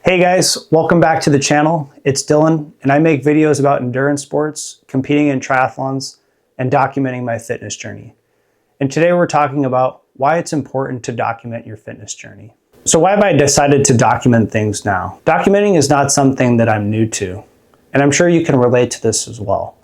Hey guys, welcome back to the channel. It's Dylan, and I make videos about endurance sports, competing in triathlons, and documenting my fitness journey. And today we're talking about why it's important to document your fitness journey. So why have I decided to document things now? Documenting is not something that I'm new to, and I'm sure you can relate to this as well.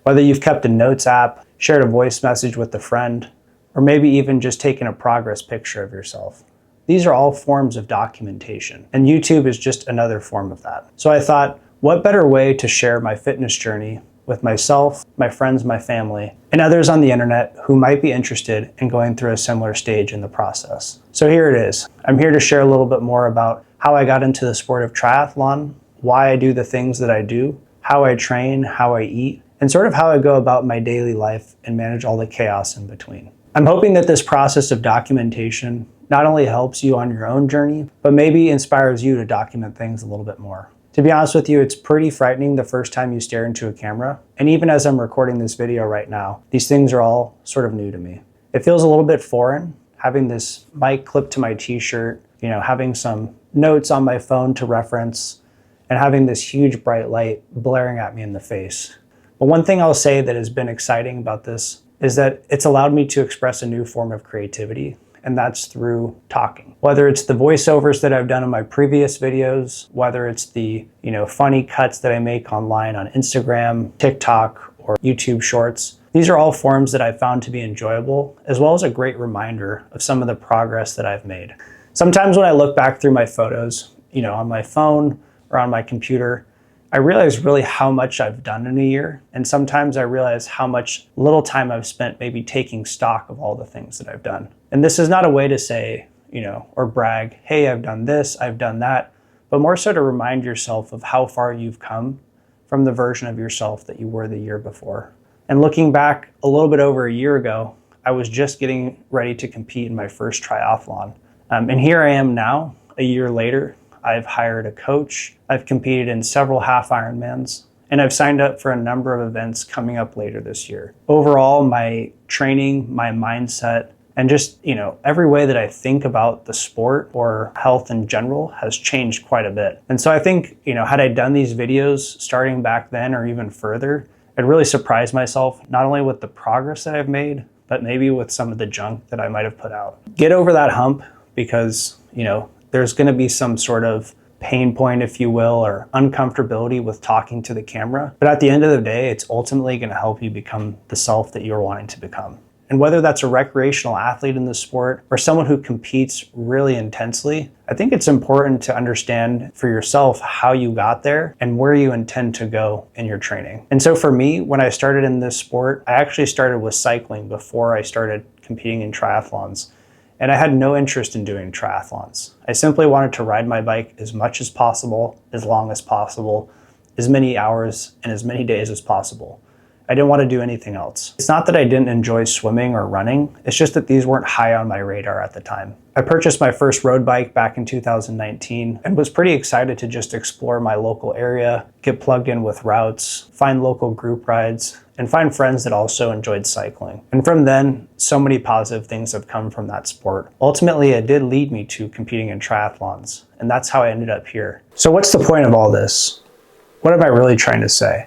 Whether you've kept a notes app, shared a voice message with a friend, or maybe even just taken a progress picture of yourself. These are all forms of documentation, and YouTube is just another form of that. So I thought, what better way to share my fitness journey with myself, my friends, my family, and others on the internet who might be interested in going through a similar stage in the process. So here it is. I'm here to share a little bit more about how I got into the sport of triathlon, why I do the things that I do, how I train, how I eat, and sort of how I go about my daily life and manage all the chaos in between. I'm hoping that this process of documentation not only helps you on your own journey, but maybe inspires you to document things a little bit more. To be honest with you, it's pretty frightening the first time you stare into a camera. And even as I'm recording this video right now, these things are all sort of new to me. It feels a little bit foreign, having this mic clipped to my t-shirt, having some notes on my phone to reference, and having this huge bright light blaring at me in the face. But one thing I'll say that has been exciting about this is that it's allowed me to express a new form of creativity, and that's through talking. Whether it's the voiceovers that I've done in my previous videos, whether it's the funny cuts that I make online on Instagram, TikTok, or YouTube Shorts, these are all forms that I've found to be enjoyable, as well as a great reminder of some of the progress that I've made. Sometimes when I look back through my photos, on my phone or on my computer, I realize really how much I've done in a year, and sometimes I realize how much little time I've spent maybe taking stock of all the things that I've done. And this is not a way to say, or brag, hey, I've done this, I've done that, but more so to remind yourself of how far you've come from the version of yourself that you were the year before. And looking back a little bit over a year ago, I was just getting ready to compete in my first triathlon. And here I am now, a year later. I've hired a coach, I've competed in several half Ironmans, and I've signed up for a number of events coming up later this year. Overall, my training, my mindset, and just, every way that I think about the sport or health in general has changed quite a bit. And so I think, had I done these videos starting back then or even further, I'd really surprised myself, not only with the progress that I've made, but maybe with some of the junk that I might have put out. Get over that hump because, there's going to be some sort of pain point, if you will, or uncomfortability with talking to the camera. But at the end of the day, it's ultimately going to help you become the self that you're wanting to become. And whether that's a recreational athlete in the sport or someone who competes really intensely, I think it's important to understand for yourself how you got there and where you intend to go in your training. And so for me, when I started in this sport, I actually started with cycling before I started competing in triathlons. And I had no interest in doing triathlons. I simply wanted to ride my bike as much as possible, as long as possible, as many hours and as many days as possible. I didn't want to do anything else. It's not that I didn't enjoy swimming or running, it's just that these weren't high on my radar at the time. I purchased my first road bike back in 2019 and was pretty excited to just explore my local area, get plugged in with routes, find local group rides, and find friends that also enjoyed cycling. And from then, so many positive things have come from that sport. Ultimately, it did lead me to competing in triathlons, and that's how I ended up here. So what's the point of all this? What am I really trying to say?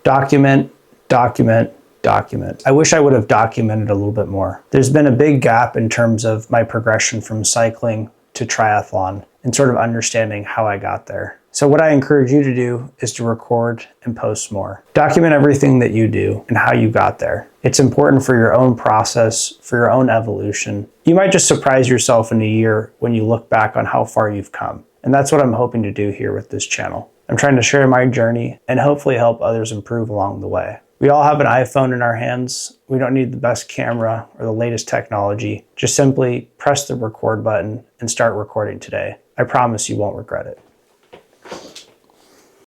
Document, document, document. I wish I would have documented a little bit more. There's been a big gap in terms of my progression from cycling to triathlon and sort of understanding how I got there. So what I encourage you to do is to record and post more. Document everything that you do and how you got there. It's important for your own process, for your own evolution. You might just surprise yourself in a year when you look back on how far you've come. And that's what I'm hoping to do here with this channel. I'm trying to share my journey and hopefully help others improve along the way. We all have an iPhone in our hands. We don't need the best camera or the latest technology. Just simply press the record button and start recording today. I promise you won't regret it.